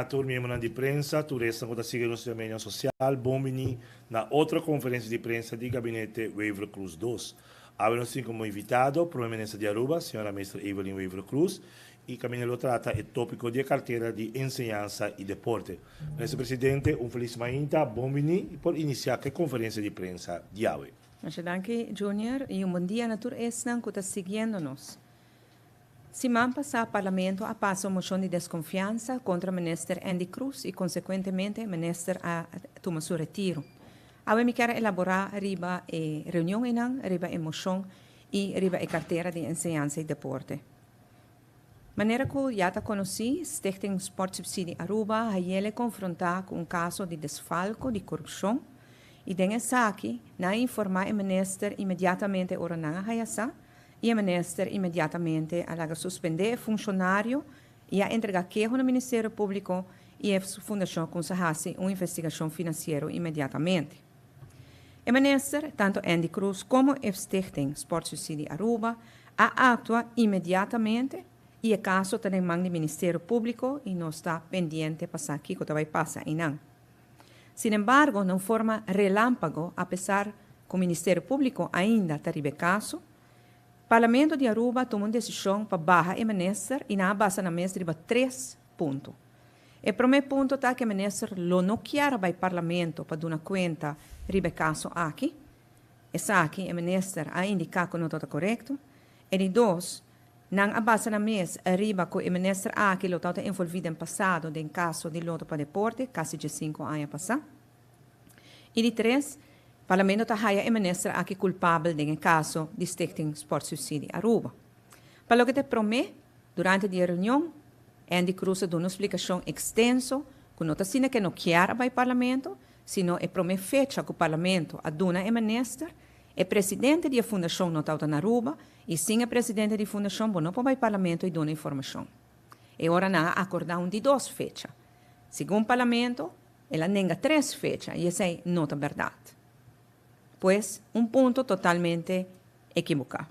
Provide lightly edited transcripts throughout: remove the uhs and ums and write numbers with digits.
Turma de prensa, tu resta com a seguir no seu meio social, bombini na outra conferência de prensa de gabinete Weaver Cruz 2. Abrimos assim como invitado, Primeira-Ministra de Aruba, senhora Mestra Evelyn Weaver Cruz, e Caminelo trata o tópico de carteira de ensinança e deporte. Ministro Presidente, feliz manhã, bombini, por iniciar a conferência de prensa de hoje. Muchas gracias, Junior, y un buen día a todos que están siguiéndonos. Semana pasada, el Parlamento ha pasado moción de desconfianza contra el ministro Andy Cruz y, consecuentemente, el ministro ha tomado su retiro. Ahora me quiero elaborar arriba reunión arriba moción y arriba cartera de enseñanza y deporte. Manera que ya te conocí, Stichting Sport Subsidie Aruba ha confrontado con un caso de desfalco, de corrupción, y en esa aquí, na informar el ministro inmediatamente ora na hayasa, y el ministro inmediatamente a suspender el funcionario y a entregar quejo al Ministerio Público y a su fundación con una investigación financiera inmediatamente. El ministro, tanto Andy Cruz como el Stichting Sport Subsidie Aruba, ha actuado inmediatamente y el caso está en manos del Ministerio Público y no está pendiente para que lo que pasa en Nan. Sin embargo, de forma relámpago, a pesar que el Ministerio Público ainda está en caso, o Parlamento de Aruba tomou uma decisão para barrar o ministro e na base na mesa de 3 pontos. O primeiro ponto é que o ministro não quer para o Parlamento para dar conta do caso aqui. Essa aqui, o ministro a indicar que não está correto. E dois, na base na mesa, arriba que o ministro aqui está envolvido no passado em caso de loto para deporte, quase de 5 anos passados. E três, o Parlamento está o ministro aqui culpável no caso de Stichting Sport Subsidie Aruba. Para o que te promete, durante a reunião, Andy Cruz deu uma explicação extensa, que não está sendo que não quer para o Parlamento, sino é promete fecha que o Parlamento aduna o ministro, o presidente da fundação não está na Aruba, e sim o presidente da fundação não para o Parlamento e dona informação. E agora não acordar de 2 fechas. Segundo o Parlamento, ela nega 3 fechas, e essa não é verdade. Pues, un punto totalmente equivocado.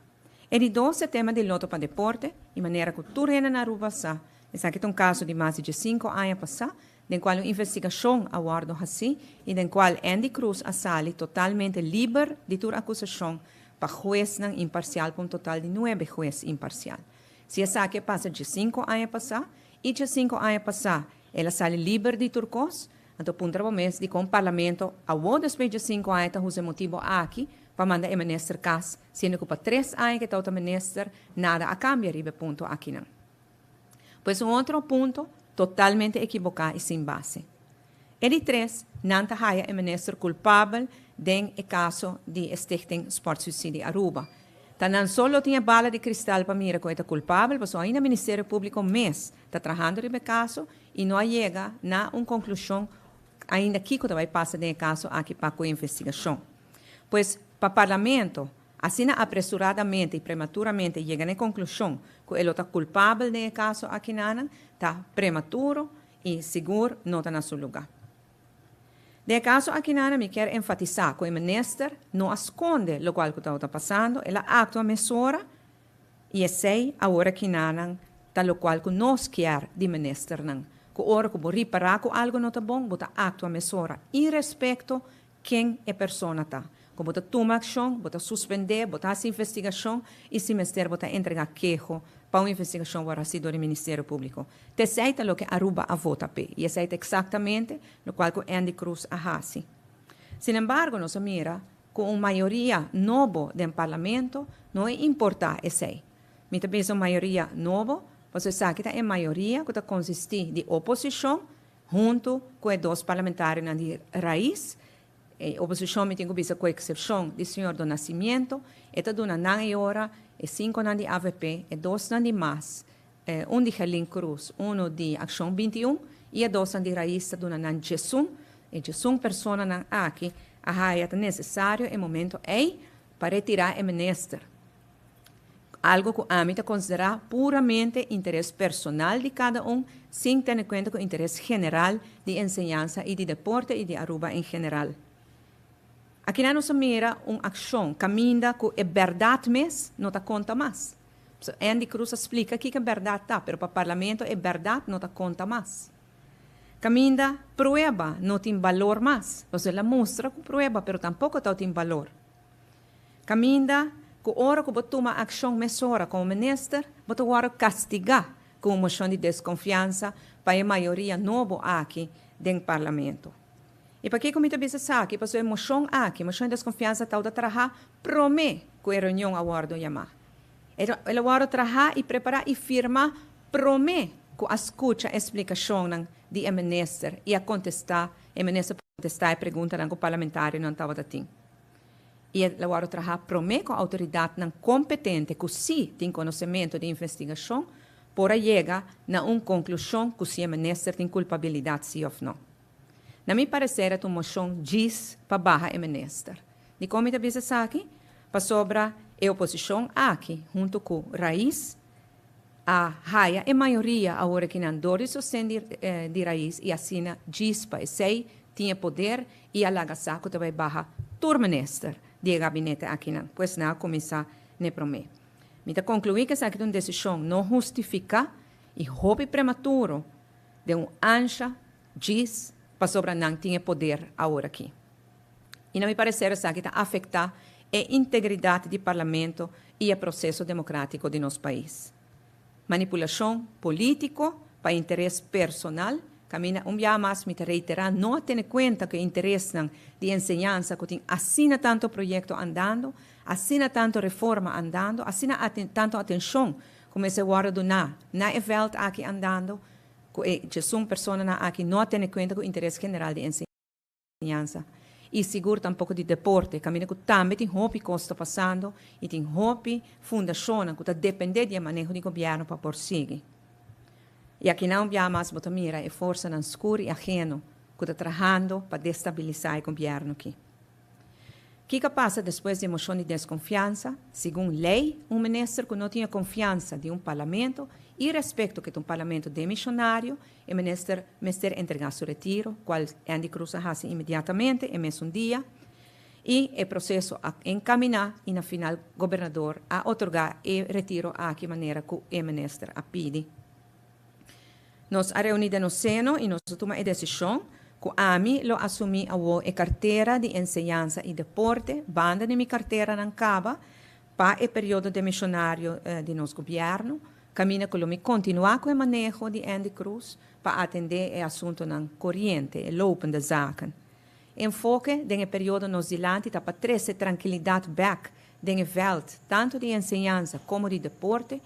El 12 tema del loto para deporte, de manera que tú en Aruba sa, es aquí un caso de más de 5 años pasado, en cual una investigación aguardo así, y en cual Andy Cruz ha salido totalmente libre de toda acusación para juez imparcial, por un total de 9 jueces imparcial. Si es aquí pasa de 5 años pasado, y de 5 años pasado, ella sale libre de turcos, então, punto mês de com o parlamento, ao despedir de 5 anos, o motivo aqui, para mandar o ministro casa, sendo que para 3 anos que está o ministro, nada a cambiar, e ponto aqui não. Pois outro ponto, totalmente equivocado e sem base. Ele 3, não está o ministro culpável do caso de Stichting Sport Subsidie Aruba. Então, não só tinha bala de cristal para mirar que é culpável, mas ainda o Ministério Público está trabalhando no caso e não chega a uma conclusão ainda que vai passar no caso aqui para a investigação. Pois, para o Parlamento, assim apressuradamente e prematuramente chega à conclusão que ele está culpável no caso aqui, está prematuro e seguro não está no seu lugar. No caso aqui, me quero enfatizar que o ministro não esconde o que está passando, ele atua mesura e sei agora que está o qual nós quer de ministro que ora que vou reparar que algo não está bom, vou atua mesura e respeito quem é pessoa está. Que vou tomar ação, vou suspender, vou fazer investigação e se ministério vou entregar queijo para uma investigação para o do Ministério Público. Te aceita o que Aruba a vota e aceita exatamente o qual que Andy Cruz a faz. Sin embargo, nós mira com uma maioria nova do Parlamento não é importante esse. Me também uma maioria nova, você sabe que é maioria que consiste de oposição junto com os 2 parlamentares de raiz. Oposição me tem que com exceção do senhor do Nascimento, esta dona não é hora, 5 de AVP, 2 de MAS, de Helen Cruz, de Ação 21 e 2 de raiz dona não Jesus, e Jesus pessoa não aqui, é necessário em momento para retirar o ministro. Algo que a mim considerar puramente interesse personal de cada sem ter em conta o interesse general de enseñanza e de deporte e de Aruba em geral. Aqui não se mira uma ação caminha que é verdade mesmo, não está conta mais. Andy Cruz explica que é verdade, mas para o parlamento é verdade, não está conta mais. Caminda prueba no tem valor mais. Você la mostra com prueba, pero tampoco tem valor. Caminda que hora que você toma ação mesora como ministro, você agora castigar com moção de desconfiança para a maioria nova aqui dentro do parlamento. E para que comita bisa aqui, para a moção aqui, moção de desconfiança tal da trabalhar, promete que a reunião agora chamar. Ele agora trabalhar e preparar e firmar, promete que a escuta a explicação de ministro e a contestar, a ministro contestar a pergunta que o parlamentário não estava tendo. E ele agora trabalhar, promete que a autoridade não competente, que sim tem conhecimento de investigação, para chegar a uma conclusão que se o ministro tem culpabilidade, sim ou não. Na minha parecer, a moção diz para barra o ministro. De como está bisa aqui? Para sobra a oposição aqui, junto com Raiz, a raia e maioria agora que não dói sustém de Raiz e assina diz para sei tinha poder e alaga saco também barra tur ministro de gabinete aqui não. Pois não começar ne promete. Me concluir que essa aqui é uma decisão não justifica e hobby prematuro de ancha diz para sobra não tinha poder agora aqui. E não me parecer essa aqui está afetar a integridade do parlamento e o processo democrático de nosso país. Manipulação político para interesse personal, camina dia mais me reiterar, não ter em conta que o interesse de ensinança que tem assina tanto projeto andando, assina tanto reforma andando, assina tanto atenção como esse guarda na evento aqui andando, que são pessoas aqui não tem em conta o interesse general de ensinança. E seguro tampouco de deporte, caminho que também tem hobby que está passando e tem hobby fundação que está dependendo do manejo do governo para prosseguir. E aqui não há mais botar mira é força não escura e ajeno que está trabalhando para destabilizar o governo aqui. O que passa depois de moção de desconfiança? Segundo lei, ministro que não tinha confiança de parlamento e respeito que um parlamento demissionário, o ministro entregar seu retiro, qual Andy Cruz faz imediatamente, em mesmo dia, e o processo a encaminhar e, na final, o governador a otorgar o retiro a que maneira que o ministro a pede. Nós a reunida no Seno e nós tomamos a decisão que a mim lo assumi a carteira de ensinança e deporte, banda de minha carteira não acaba, para o período demissionário de nosso governo, caminha que me continuar com o manejo de Andy Cruz para atender o assunto na corrente, o lopen da zaken. Enfoque do período nos dilante para trazer tranquilidade back no veld, tanto de ensinança como de deporte,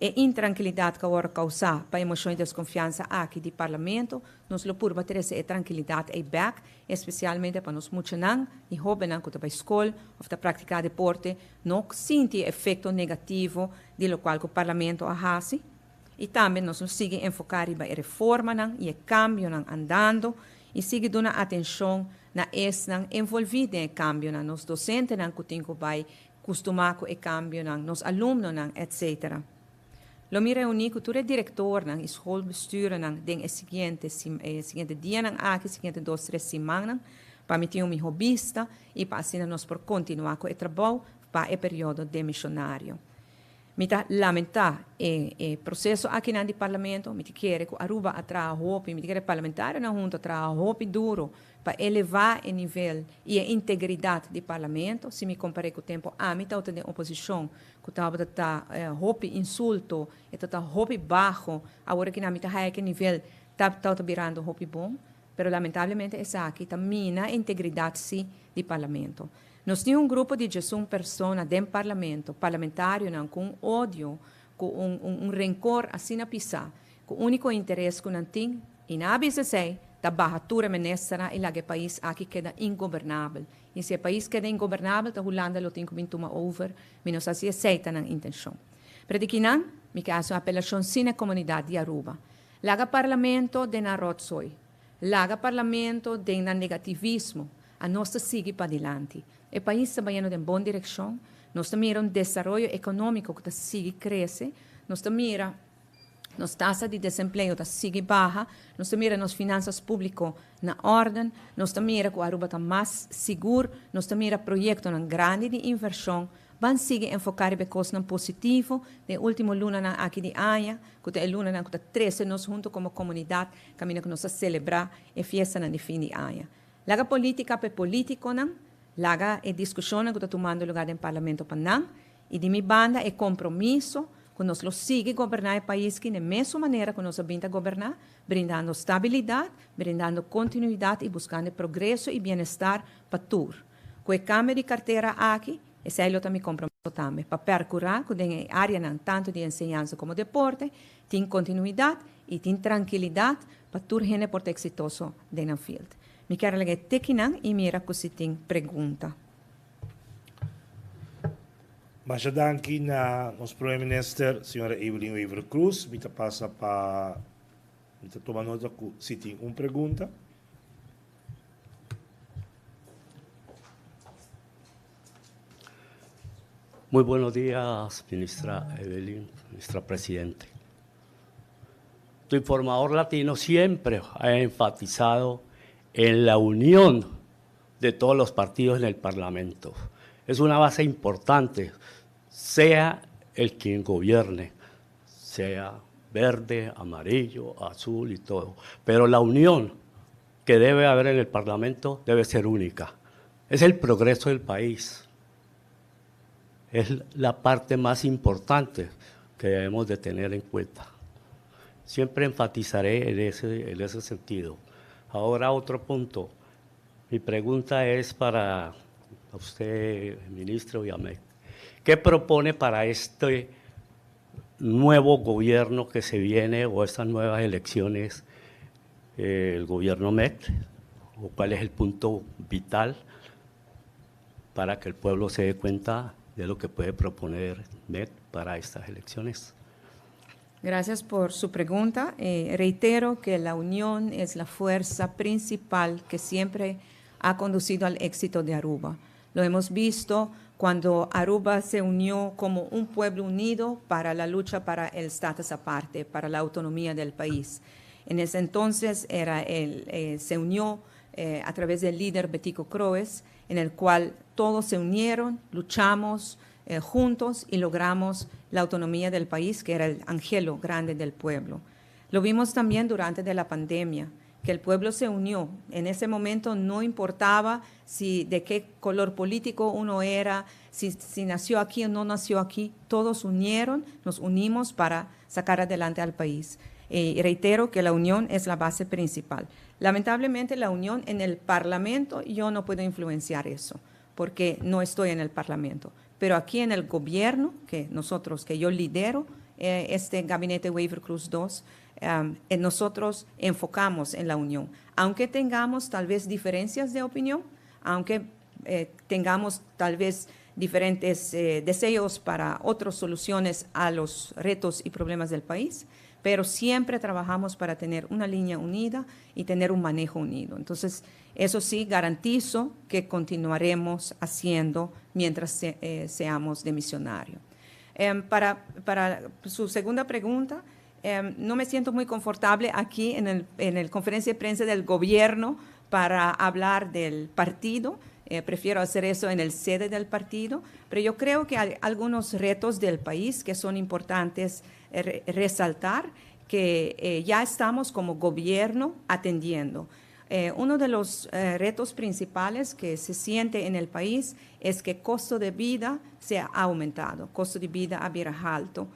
e intranquilidade que agora causar para emoções de desconfiança aqui do parlamento, nos lo purba trazer tranquilidade e back, especialmente para nos muchanan e jovens que estão para a escola ou para praticar deporte, não sente efeito negativo de lo qual o parlamento faz. E também nós nos seguimos enfocar em a reforma e o cambio andando e seguimos dando atenção na envolvido em cambio, nos docentes que têm que acostumar com o cambio, nos alunos, etc. Lo mi reuni com todo o diretor, e schoolbestuur, den o seguinte dia, aqui, seguinte 2-3 semanas, para me ter hobbyista e para assim nós por continuar com o trabalho para o período demissionário. Me está lamentar o processo aqui no parlamento, me quer que Aruba atrás roupa, me quer parlamentário na junta atrás roupa duro para elevar o nível e a integridade do parlamento. Se me comparei com o tempo, me está tendo oposição, que estava roupa insulto, e está roupa baixo, agora que na me está aquele nível, está virando roupa bom, mas lamentavelmente essa aqui está mina a integridade sim do parlamento. Nós temos grupo de 11 pessoas dentro do parlamentário com ódio, com rancor assim na pisar, com o único interesse que não tem, e na ABCC, da barratura ministra e lá que o país aqui queda ingovernável. E se o país queda ingovernável, a Holanda lo tem que tomar over, mas nós assim aceita a intenção. Para que não, me caso a apelação sine comunidade de Aruba. Laga parlamento de na rotsoi, laga parlamento de na negativismo, a nossa sigue para adiante. O país está indo em boa direção, nós miramos desenvolvimento econômico que sigue cresce, nós miramos nossa taxa de desemprego sigue baixa, nós miramos as finanças públicas na ordem, nós miramos que a Aruba está mais seguro, nós miramos projetos grande de inversão van sigue enfocar en cosas positivo. De último luna aquí de año, que el luna que 13 nos junto como comunidad, camino que nos a celebrar y fiesta en el fin de año. La política pe político nan, la discusión que está tomando lugar en el Parlamento panan, y de mi banda es compromiso que nos lo sigue gobernar el país que de misma manera que nos brinda gobernar, brindando estabilidad, brindando continuidad y buscando progreso y bienestar para todos. Con el cambio de cartera aquí, ese es mi compromiso también, para percurar que en el área tanto de enseñanza como deporte, tiene continuidad y tiene tranquilidad para todo el deporte exitoso de la field. Me quiero leer tequinan y mira que si tiene pregunta. Masyadangki na nos Prime Minister, Senhora Evelyn Weaver Cruz, mita passa para mita tomar nota se tem uma pergunta. Muy buenos días, ministra Evelyn, ministra Presidente. Tu informador latino siempre ha enfatizado en la unión de todos los partidos en el Parlamento. Es una base importante, sea el quien gobierne, sea verde, amarillo, azul y todo. Pero la unión que debe haber en el Parlamento debe ser única. Es el progreso del país. Es la parte más importante que debemos de tener en cuenta. Siempre enfatizaré en ese sentido. Ahora otro punto. Mi pregunta es para usted, ministro Yamek. ¿Qué propone para este nuevo gobierno que se viene o estas nuevas elecciones el gobierno MET? ¿O cuál es el punto vital para que el pueblo se dé cuenta de lo que puede proponer MET para estas elecciones? Gracias por su pregunta. Reitero que la unión es la fuerza principal que siempre ha conducido al éxito de Aruba. Lo hemos visto cuando Aruba se unió como un pueblo unido para la lucha para el status aparte, para la autonomía del país. En ese entonces se unió a través del líder Betico Croes, en el cual todos se unieron, luchamos juntos y logramos la autonomía del país, que era el anhelo grande del pueblo. Lo vimos también durante la pandemia, que el pueblo se unió. En ese momento no importaba de qué color político uno era, si nació aquí o no nació aquí, todos nos unimos para sacar adelante al país. Y reitero que la unión es la base principal. Lamentablemente la unión en el Parlamento, yo no puedo influenciar eso, porque no estoy en el Parlamento. Pero aquí en el gobierno, que yo lidero, este gabinete Weaver Cruz II, nosotros enfocamos en la unión. Aunque tengamos tal vez diferencias de opinión, aunque tengamos tal vez diferentes deseos para otras soluciones a los retos y problemas del país, pero siempre trabajamos para tener una línea unida y tener un manejo unido. Entonces, eso sí, garantizo que continuaremos haciendo mientras seamos de misionario. Para su segunda pregunta, no me siento muy confortable aquí en el conferencia de prensa del gobierno para hablar del partido. Prefiero hacer eso en el sede del partido, pero yo creo que hay algunos retos del país que son importantes resaltar, que ya estamos como gobierno atendiendo. Uno de los retos principales que se siente en el país es que el costo de vida se ha aumentado, costo de vida ha alto.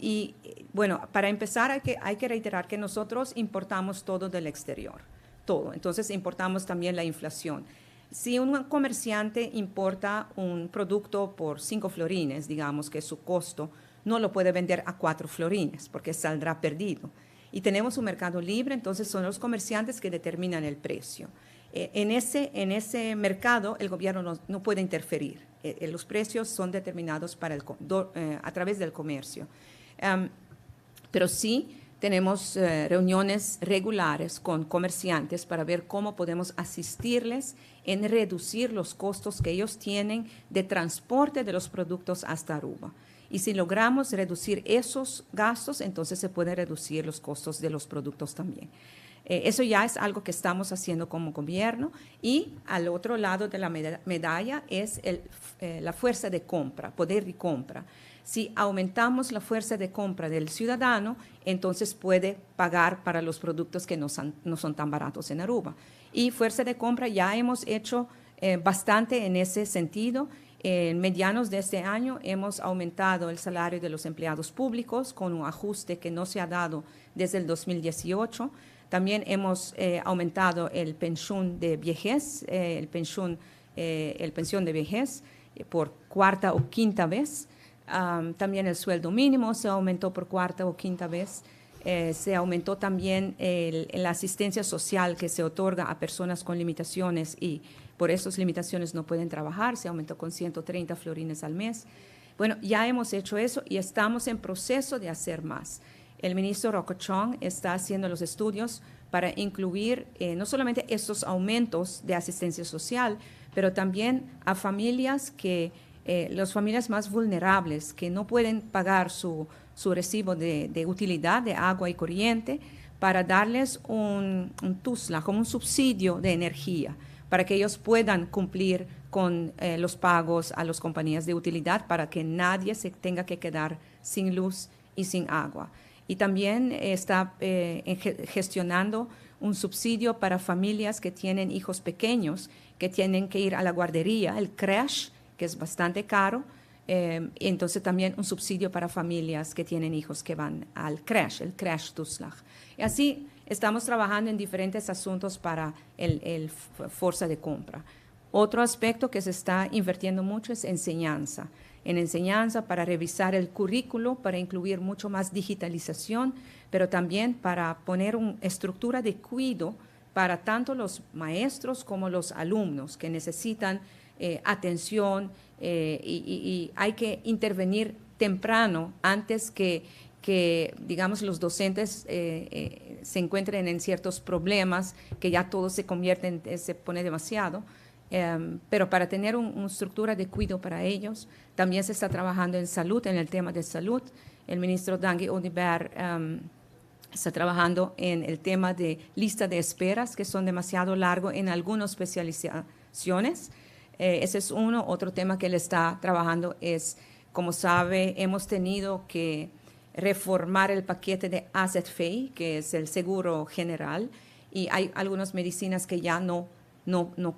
Y bueno, para empezar hay que reiterar que nosotros importamos todo del exterior, todo. Entonces importamos también la inflación. Si un comerciante importa un producto por 5 florines, digamos que su costo, no lo puede vender a 4 florines porque saldrá perdido. Y tenemos un mercado libre, entonces son los comerciantes que determinan el precio. En ese mercado el gobierno no puede interferir. Los precios son determinados a través del comercio. Pero sí tenemos reuniones regulares con comerciantes para ver cómo podemos asistirles en reducir los costos que ellos tienen de transporte de los productos hasta Aruba. Y si logramos reducir esos gastos, entonces se pueden reducir los costos de los productos también. Eso ya es algo que estamos haciendo como gobierno. Y al otro lado de la medalla es la fuerza de compra, poder de compra. Si aumentamos la fuerza de compra del ciudadano, entonces puede pagar para los productos que no son tan baratos en Aruba. Y fuerza de compra ya hemos hecho bastante en ese sentido. En medianos de este año hemos aumentado el salario de los empleados públicos con un ajuste que no se ha dado desde el 2018. También hemos aumentado el pensión de vejez, el pensión de vejez por cuarta o quinta vez. También el sueldo mínimo se aumentó por cuarta o quinta vez. Se aumentó también la asistencia social que se otorga a personas con limitaciones y por esas limitaciones no pueden trabajar. Se aumentó con 130 florines al mes. Bueno, ya hemos hecho eso y estamos en proceso de hacer más. El ministro Rocochón está haciendo los estudios para incluir no solamente estos aumentos de asistencia social, pero también a familias las familias más vulnerables que no pueden pagar su recibo de utilidad de agua y corriente, para darles un TUSLA, como un subsidio de energía, para que ellos puedan cumplir con los pagos a las compañías de utilidad, para que nadie se tenga que quedar sin luz y sin agua. Y también está gestionando un subsidio para familias que tienen hijos pequeños, que tienen que ir a la guardería, el creche, que es bastante caro. Entonces también un subsidio para familias que tienen hijos que van al creche, el creche Tuslach. Y así estamos trabajando en diferentes asuntos para el fuerza de compra. Otro aspecto que se está invirtiendo mucho es enseñanza. En enseñanza para revisar el currículo, para incluir mucho más digitalización, pero también para poner una estructura de cuidado para tanto los maestros como los alumnos que necesitan atención y hay que intervenir temprano antes que digamos, los docentes se encuentren en ciertos problemas, que ya todo se pone demasiado. Pero para tener una estructura de cuidado para ellos, también se está trabajando en salud, en el tema de salud. El ministro Dangi Odiber está trabajando en el tema de lista de esperas, que son demasiado largos en algunas especializaciones. Ese es uno. Otro tema que él está trabajando es, como sabe, hemos tenido que reformar el paquete de AZFEI, que es el seguro general, y hay algunas medicinas que ya no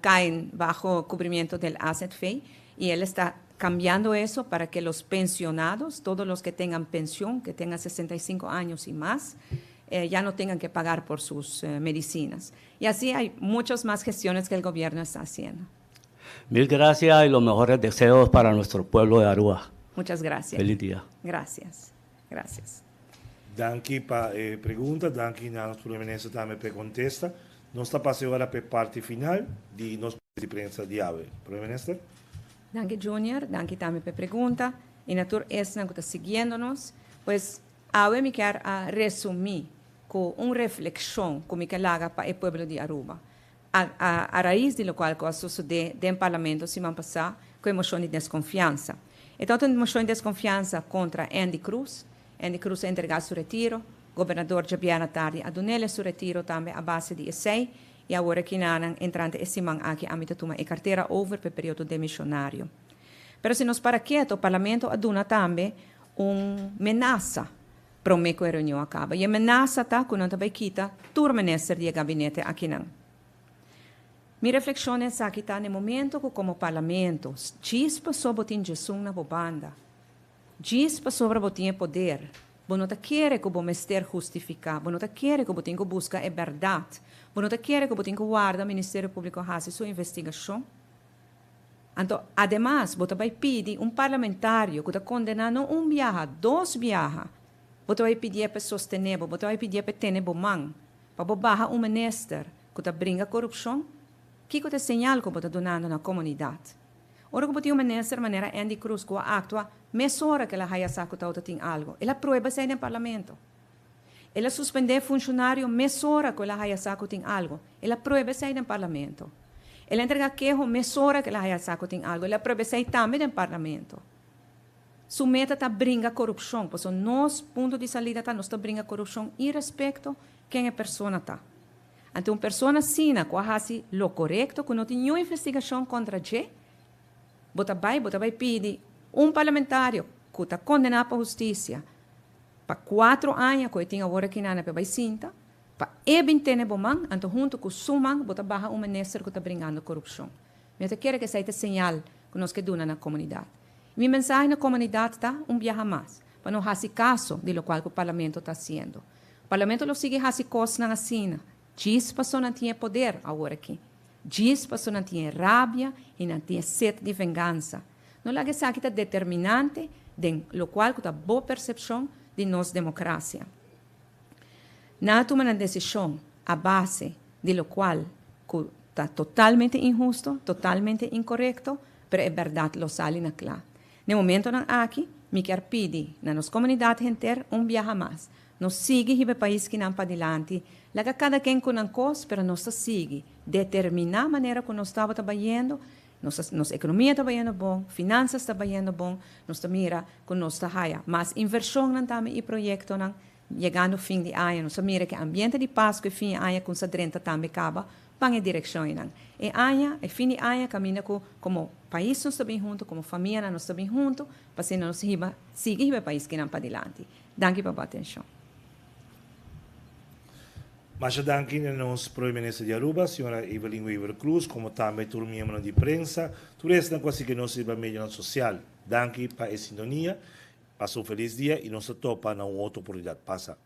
caen bajo cubrimiento del AZFEI, y él está cambiando eso para que los pensionados, todos los que tengan pensión, que tengan 65 años y más, ya no tengan que pagar por sus medicinas. Y así hay muchas más gestiones que el gobierno está haciendo. Mil gracias y los mejores deseos para nuestro pueblo de Aruba. Muchas gracias. Feliz día. Gracias. Gracias. Danke para pergunta, danke na nossa ministra também para contesta. Nós está passando agora para a parte final de nossa prensa de AVE. Primeiro-Ministro. Danke, Junior. Danke también por pregunta. Y Natur es que está siguiéndonos. Pues, ahora me quiero resumir con una reflexión que me haga para el pueblo de Aruba. A raíz de lo cual sucedió en el Parlamento semana pasada con moción de desconfianza. Entonces, moción de desconfianza contra Andy Cruz. Andy Cruz entregó su retiro. Governador Javier Tardi adunele su retiro também a base de E6 e agora que nanan entrante esse man aqui a mitad toma e carteira over per período demissionário. Pero se nos para quieto, o parlamento aduna também ameaça para me que a reunião acaba. E a ameaça tá quando também quita turma minister de gabinete aqui não. Mi reflexão é aqui tá no momento que como parlamento chispa sobre o injeção na banda. Chispa sobre o poder. Você não quer que o ministério justificar, você não quer que o tenha que buscar a verdade, você não quer que o tenha que guardar o Ministério Público faça sua investigação. Então, además, você vai pedir parlamentário que está condenando viaje, 2 viajes, você vai pedir para sostener, você vai pedir para ter mão, para barrar ministério que está brinca corrupção, que é o sinal que você está dando na comunidade. Ora que você tem ministério de maneira Andy Cruz que atua mesora que ela haya sacado tem algo. Ela prueba sai no parlamento. Ela suspender funcionário mesora que ela haya sacado tem algo. Ela prueba sai no parlamento. Ela entrega queijo mesora que ela haya sacado tem algo. Ela prueba sai também no parlamento. Su meta está brincar corrupção, pois nosso ponto de saída está nós está brincar corrupção e respeito quem a pessoa está. ante uma pessoa sina, que faz lo correto, que não tem nenhuma investigação contra ele, bota vai pedir parlamentário que está condenado para a justiça para 4 anos, que tem agora aqui na para cinta, para evitar o man, ante junto com o suman, bota barra ministro que está brincando corrupção. Eu quero que seja sinal que nós que duna na comunidade. Minha mensagem na comunidade está viaja mais, para não fazer caso de lo qual o parlamento está fazendo. O parlamento não sigue fazer coisas na assina. Diz pessoas não tem poder agora aqui. Diz pessoas não tem rabia e não tem sede de vingança. Não lá que isso aqui é determinante, de lo qual tem boa percepção de nossa democracia. Não toma uma decisão a base de lo qual está totalmente injusto, totalmente incorreto, mas é verdade, lo sale na clara. No momento aqui, me quero pedir na nossa comunidade inteira viaja mais. Nós seguimos o país que não para adiante. Laga cada quem com uma coisa, mas nós seguimos. Determinar a maneira que nós estamos trabalhando, nossa economia está trabalhando bom, finanças está trabalhando bom, nós mira que nós está raia. Mas inversão não também e projeto não chegando ao fim de ano, nós mira que ambiente de paz que fim de ano com essa drenta também acaba, para a direção não. E ano, e fim de ano caminha como país nós estamos juntos, como família nós estamos juntos, para nós seguir o país que não para adiante. Danke pela atenção. Mas danke a nossa Primeira-Ministra de Aruba, a senhora Evelyn Weaver Cruz, como também todo membro de imprensa, tudo isso é quase que nós vamos mediar social. Danke para a sintonia, passa um feliz dia e nós topa na outra oportunidade. Passa.